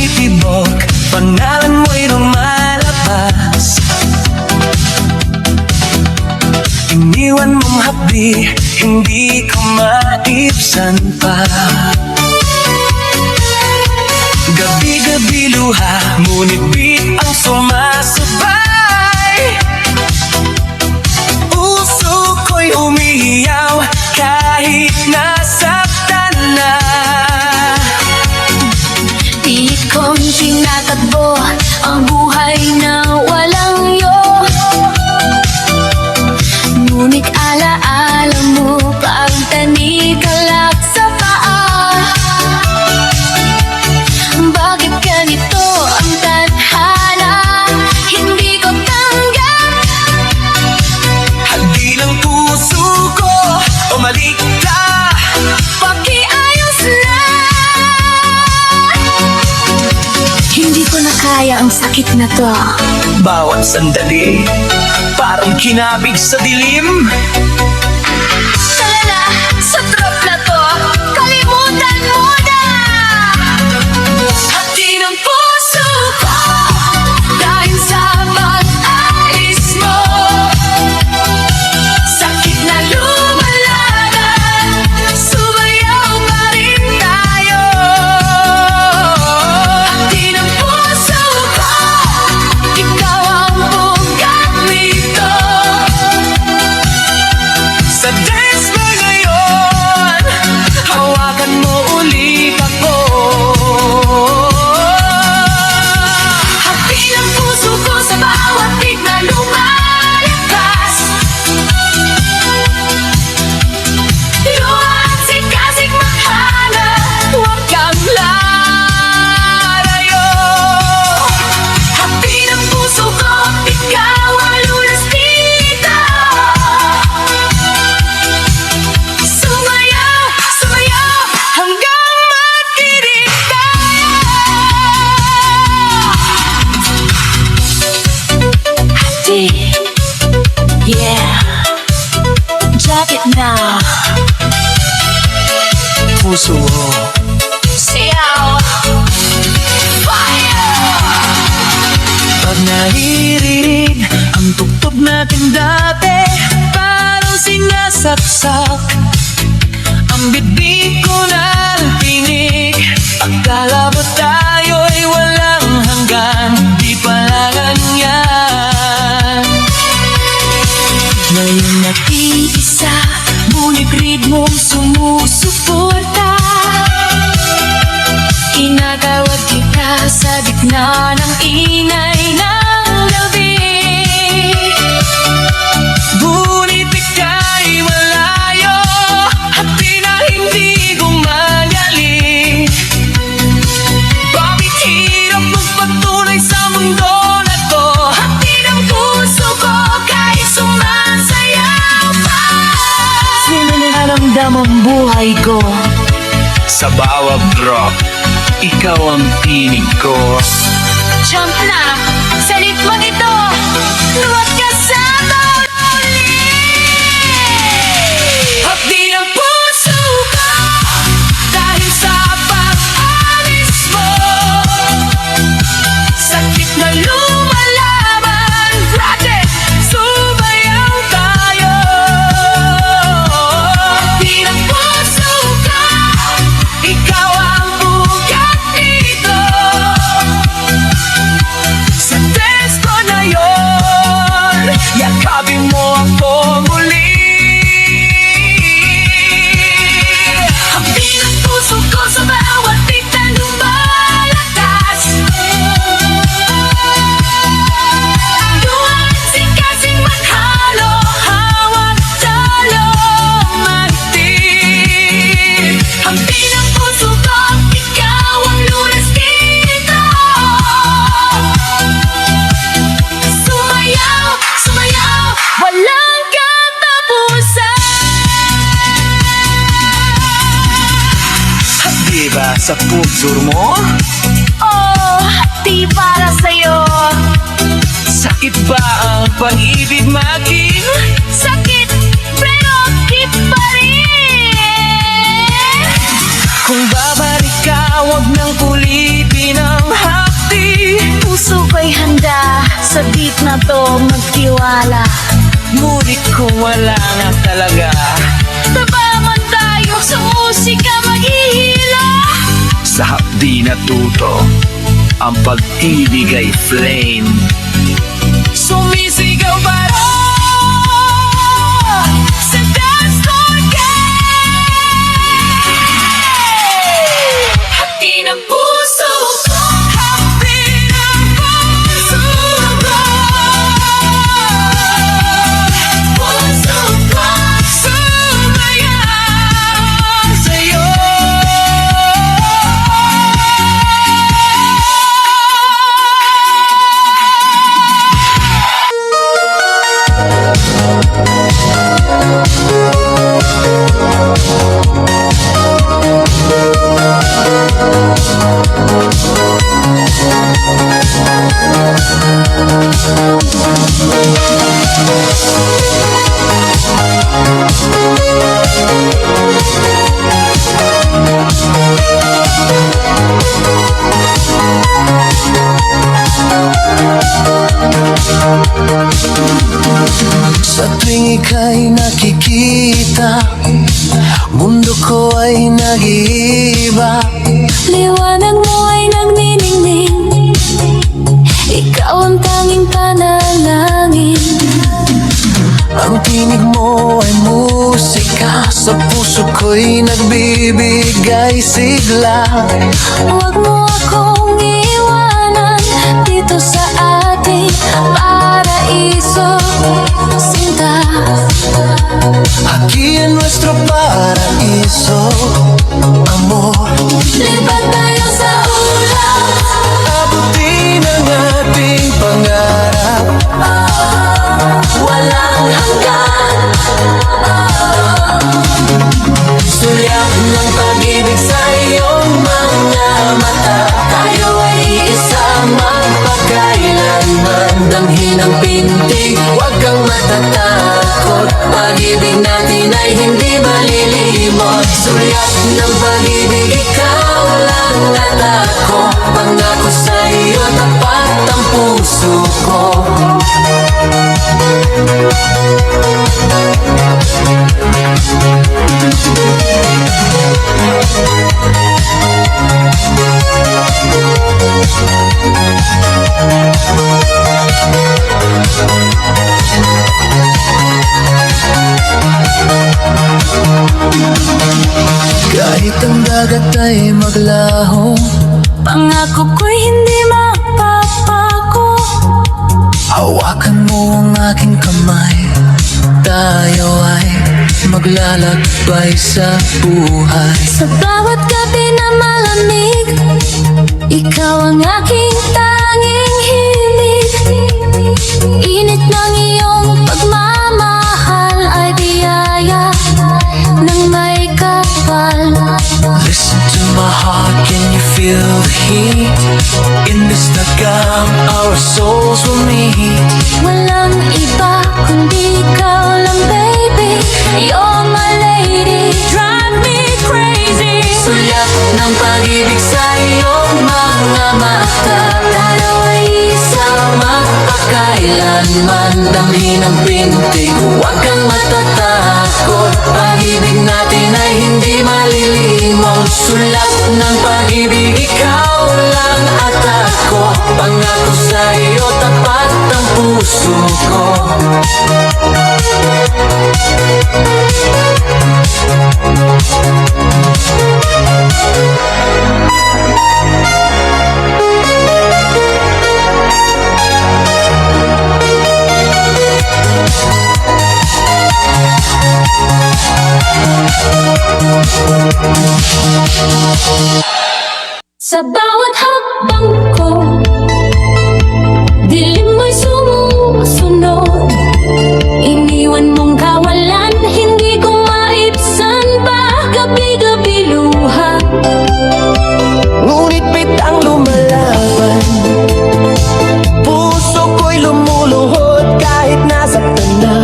tumitibok, pangalan mo'y lumalabas. Iniwan mong hapdi, hindi ko maibsan pa. Gabi-gabi luha, ngunit beat ang sumasabay. Puso ko'y umiiyaw kahit nasaktan na. Pilit kong tinatakbo ang buhay na walang iyo, ngunit alaala mo pag tanikalak sa paa. Bakit ganito ang tadhana? Hindi ko tanggap. Handi ng puso ko, umalik ka. Pakiayos na. Hindi ko na kaya ang sakit na to. Bawat sandali, parang kinabig sa dilim. Tara na, sa trap na to, kalimutan mo na. Hati ng puso ko dahil sa pag-alis mo. Sakit na lumalaban, sumayaw pa rin tayo. Hati ng puso ko, ikaw ang bugat nito. Sa dance mo ngayon, hawakan mo ulit ako. Hati ng puso ko sa bawat tig na lumalabas. Luha at sikasig mahanap, huwag kang lalayo. Hati ng puso ko, ikaw ang lunas dito. Sumayaw, sumayaw, hanggang matirik tayo. Hati, yeah, jacket now. Puso mo, Sayaw, fire. pag naririnig ang tugtog natin dati, parang sinasaksak ang bibig ko ng tinig. Akala ba tayo'y walang hanggan? Di pala ganyan. Ngayon nag-iisa, ngunit ritmong sumusuporta. Kinatawag kita sa gitna ng ingay ng gabi. Ngunit ika'y malayo, hati na hindi gumagali. Bakit hirap magpatunay sa mundo na to? Hati ng puso ko kahit sumasayaw pa. Sino nararamdam ang buhay ko? Sa bawat drop, ikaw ang tinig ko. Jump na sa ritmong ito, luwag ka sa tuli. Hapdi ng puso ko dahil sa pag-alis mo. Sakit na lumalaban, project, sumayaw tayo. Hapdi ng puso ko, ikaw ang bugat dito. Sa dance ko na yon, yakapin mo ako muli. Hapdi ng puso ko sa bawat tig na lumalakas. Luha at sikasig maghalo, hawak talo magtid. Hapdi ng puso ko, ikaw ang lunas dito. Sumayaw, sumayaw, walang katapusan. Hapdi ba sa puso mo? Oh, di para sa'yo. Sakit ba ang pag-ibig maging? Sakit, pero hit pa rin. Kung babalik ka, wag nang ulitin ang sa beat na to magtiwala. Ngunit kung wala nga talaga, Tabaman tayo sa musika maghihila. sa hapdi natuto ang pag-ibig ay flame. Sumisigaw pa rin sa dance floor game. Hati ng puso ko, hati ng puso ko. Puso ko, sumayaw sa'yo. Sa tuwing ika'y nakikita, mundo ko ay nag-iiba. Liwanag mo ay nagniningning, ikaw ang tanging panalangin. Ang tinig mo ay musika, sa puso ko'y nagbibigay sigla. Huwag mo akong iwanan dito sa ating paraiso, sinta. Aquí en nuestro paraíso, amor. Lipat tayo sa ulap, Abutin ang ating pangarap. walang hanggan. Sulyak ng pag-ibig sa iyong mga mata. Tayo ay Isa magpakailanman, damhin ang pintig, huwag kang matatakot. Pag-ibig natin ay hindi malilimot. Sulyap ng pag-ibig, ikaw lang at ako. Pangako sa iyo, tapat ang puso ko. Kahit ang dagat ay maglaho, Pangako ko'y hindi magpapago. hawakan mo ang aking kamay. Tayo ay maglalakbay sa buhay. Sa bawat gabi na malamig, ikaw ang aking tanging himig. Init ng iyong pagmamahal ay biyaya ng may kapal. Listen to my heart, can you feel the heat? In this nagam, our souls will meet. Walang iba kundi ikaw lang, baby. You're my lady, drive me crazy. Sulyap ng pag-ibig sa iyong mga mata. Tayo ay isa, magpakailanman, damhin ang pintig, huwag kang matatakot. Pag-ibig natin ay hindi malilimot. Sulat ng pag-ibig, ikaw lang at ako. Pangako sa iyo, tapat ang puso ko. sa bawat hakbang ko, dilim mo'y sumusunod. Iniwan mong kawalan, hindi ko maibsan pa. Gabi-gabi luha, Ngunit bitang lumalaban, puso ko'y lumuluhod kahit nasaktan na.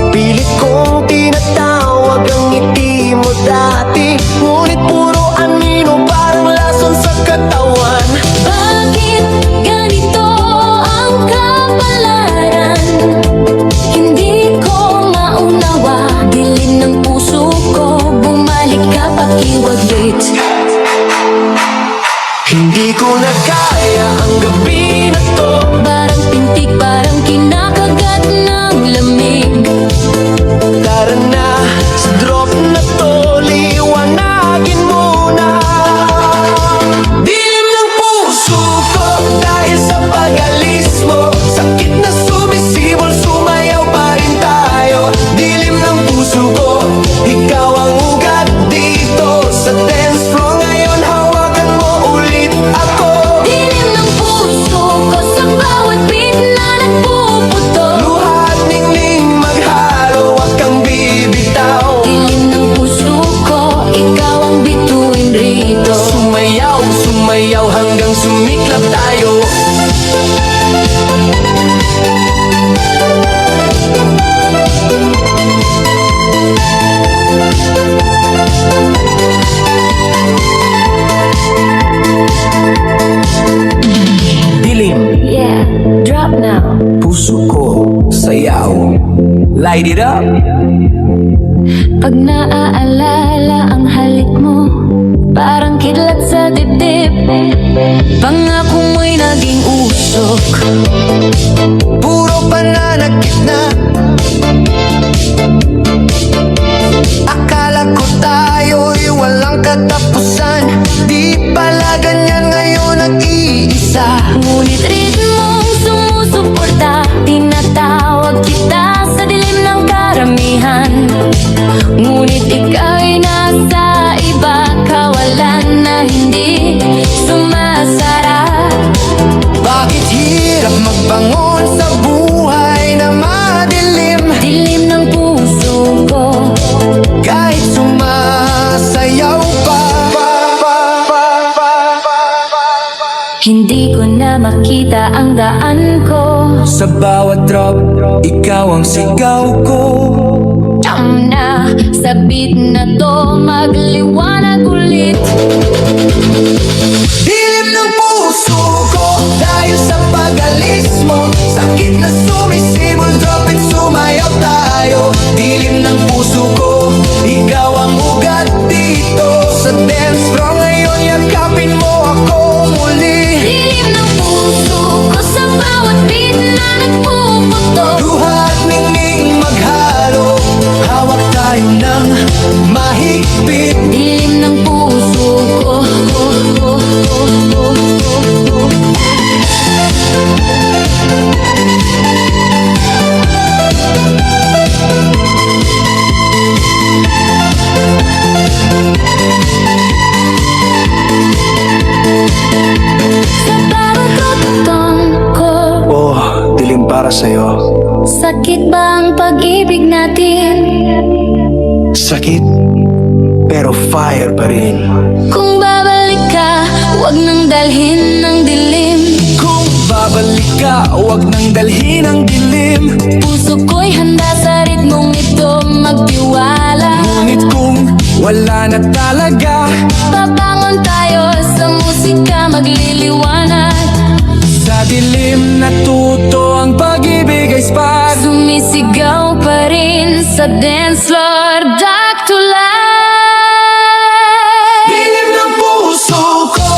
Pilit kong tinatawag ang ngiti mo dati, ngunit puro anino parang lason sa katawan. Hindi ko na kaya ang gabi na to. Parang pintig, parang kinakagat ng lamig. Tara na, sa drop na to, liwanagin mo na. Dilim ng puso ko dahil sa pag-alis mo. Sakit na sumisibol, sumayaw pa rin tayo. Dilim ng puso ko, ikaw ang ugat dito. Sa dance floor ngayon, hawakan mo ulit ako. Dilim ng puso ko sa bawat beat na nagpuputo. Luha at ningning maghalo, wag kang bibitaw. Dilim ng puso ko, ikaw ang bituin rito. Sumayaw, sumayaw hanggang sumiklap tayo. Dilim, Yeah, drop now. puso ko, sayaw. Light it up. Pag naaalala ang halik mo, parang kidlat sa dibdib. Pangako mo'y naging usok. Puro pananakit na. Akala ko tayo'y walang katapusan. Di pala ganyan ngayon nag-iisa. Ngunit ritmong sumusuporta, tinatawag kita sa dilim ng karamihan. Ngunit ikaw'y nasa iba, kawalan na hindi sumasara. Bakit hirap magbangon sa buhay na madilim? Dilim ng puso ko, Kahit sumasayaw pa. hindi ko na makita ang daan ko. Sa bawat drop, ikaw ang sigaw ko. Tama na, sa beat na to, magliwanag ulit. Dilim ng puso ko dahil sa pag-alis mo. Sakit na sumisibol, drop it, sumayaw tayo. Dilim ng puso ko, ikaw ang ugat dito. Sa dance floor ngayon, yakapin mo ako muli. Dilim ng puso ko sa bawat beat na nagpuputo. Luha at ningning maghalo, hawak tayo ng mahigpit. Dilim ng puso ko, sa bawat rotong ko. Oh, dilim para sa'yo. Sakit ba ang pag-ibig natin? Sakit, pero fire pa rin. Kung babalik ka, huwag nang dalhin ng dilim. Kung babalik ka, huwag nang dalhin ang dilim. Puso ko'y handa sa ritmong ito magtiwala. Ngunit kung wala na talaga, Babangon tayo sa musika magliliwanag. sa dilim natuto ang pag-ibig ay spot. Sumisigaw pa rin sa dance floor, dark to light. Dilim ng puso ko,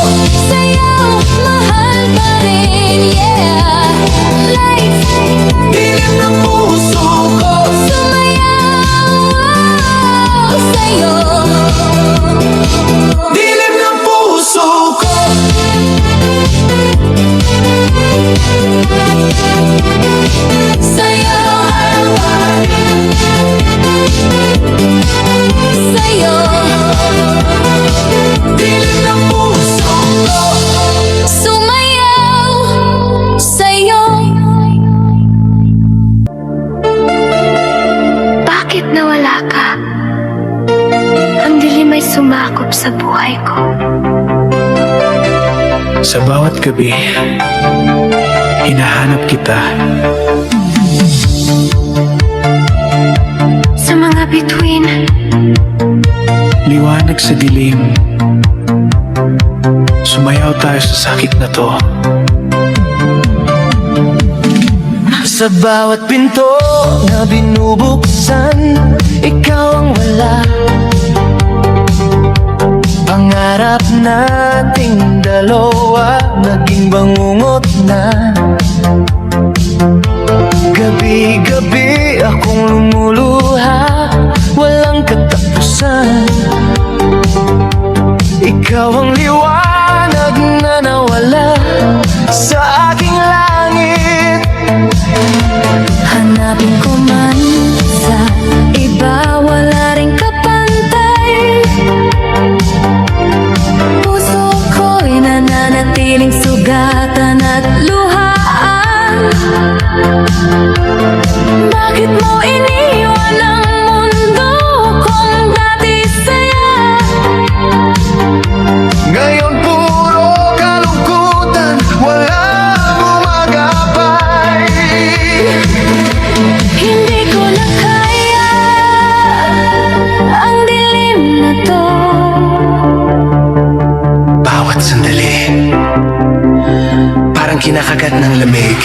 Sayaw, mahal pa rin, yeah. Light, dilim ng puso ko. sumayaw sa'yo. Dilim ng puso ko. Sa'yo, sa'yo. Dilim ng puso ko. Sumayaw sa'yo. Bakit nawala ka? Ang dilim ay sumakop sa buhay ko. Sa bawat gabi, hinahanap kita. Sa mga bituin, Liwanag sa dilim. Sumayaw tayo sa sakit na to. Sa bawat pinto na binubuksan, ikaw ang wala. Pangarap Pangarap nating dalawa naging bangungot na. Gabi-gabi akong lumuluha, walang katapusan. Ikaw ang liwanag na nawala sa aking langit. Hanapin ko man sa iba, wala ring kapantay. Puso ko'y nananatiling sugatan at luhaan. Bakit mo iniwan ang mundo kung dati saya? Ngayon puro kalungkutan, walang umagapay. Hindi ko na kaya ang dilim na to. Bawat sandali parang kinakagat ng lamig.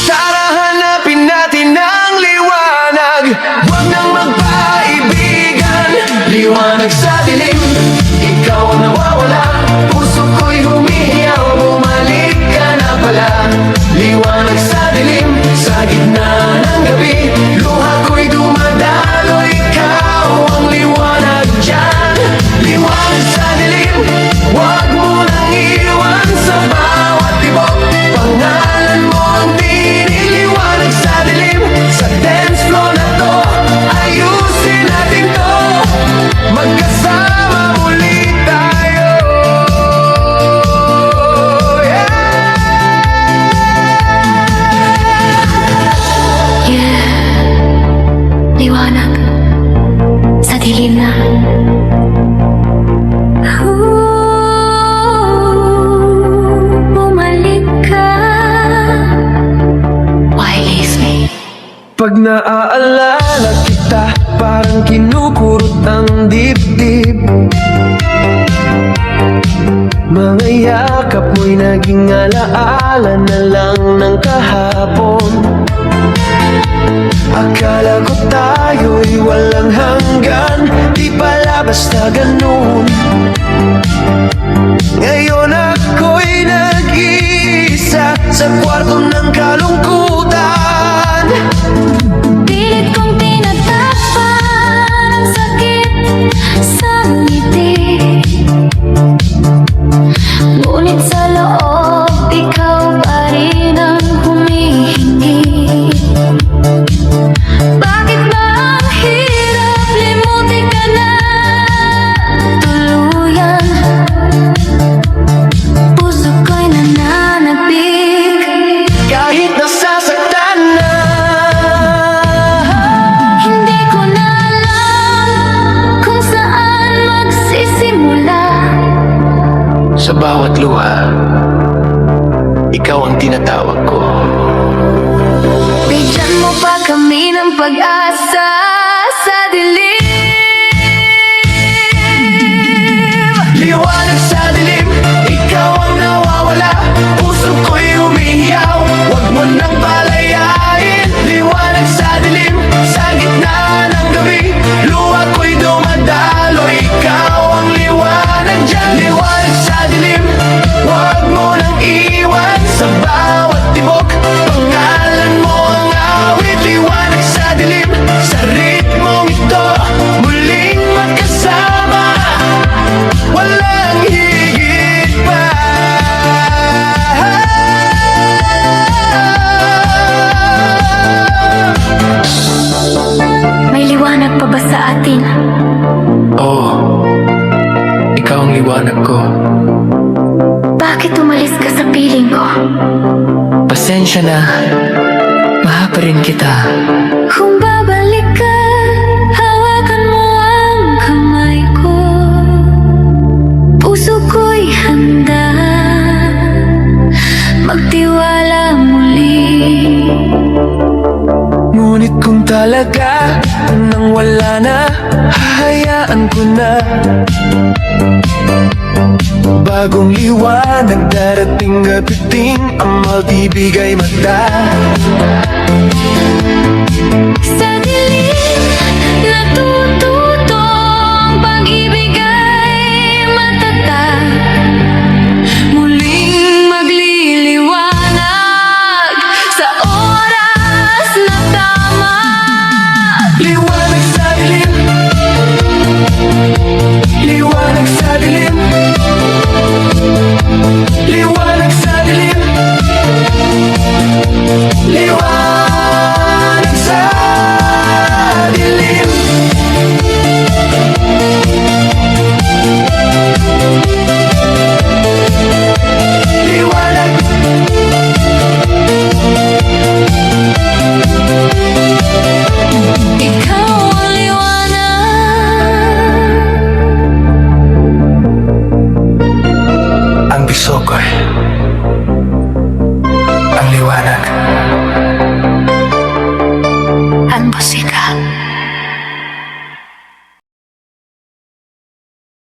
Tara hanapin natin ang liwanag, huwag nang magpaibigan. Liwanag sa dilim, ikaw ang nawawala. Puso ko'y humihiyaw, bumalik ka na pala. Liwanag sa dilim, sa gitna ng gabi. Luha ko'y dumadalo, ikaw ang liwanag dyan. Liwanag sa dilim, huwag mo nang iwan sa bawat tibok. Pangalan mo ang tiniliwanag sa dilim. Sa dance floor na to, ayusin natin to. Magkasama muli tayo. Liwanag sa dilim na. Bumalik ka. Why leave me? Pag naaalala kita, parang kinukurot ang dibdib. Mga yakap mo'y naging alaala na lang ng kahapon. Akala ko tayo'y walang hanggan, di pala basta ganun. Ngayon ako'y nag-iisa sa kwarto ng kalungkutan. Pilit kong tinatapan ang sakit sa ngiti. Ngunit sa loob, ikaw pa rin ang humihingi. Bakit ba ang hirap limutin ka na tuluyan? Puso ko'y nananabig. Kahit nasasaktan na, Hindi ko na alam kung saan magsisimula. sa bawat luha, ikaw ang tinatawag ko. Bigyan mo pa kami ng pag-asa sa dilim. Liwanag sa dilim, ikaw ang nawawala. Puso ko'y humihiyaw, huwag mo nang palayain. Liwanag sa dilim, sa gitna ng gabi. Luha ko'y dumadalo, ikaw ang liwanag dyan. Liwanag sa dilim, huwag mo nang iwan sa bawat tibok. Pangalan mo ang awit. Liwanag sa dilim, sa ritmong ito, muling magkasama. Walang higit pa. May liwanag pa ba sa atin? Oo, ikaw ang liwanag ko. Bakit umalis ka sa piling ko? Pasensya na, mahal pa rin kita. Kung babalik ka, hawakan mo ang kamay ko. Puso ko'y handa magtiwala muli. Ngunit kung talaga nang wala na, hahayaan ko na. Bagong liwanag darating at piting, ang maltibigay mata. Sa dilim natututong pag-ibig ay matatag. Okay.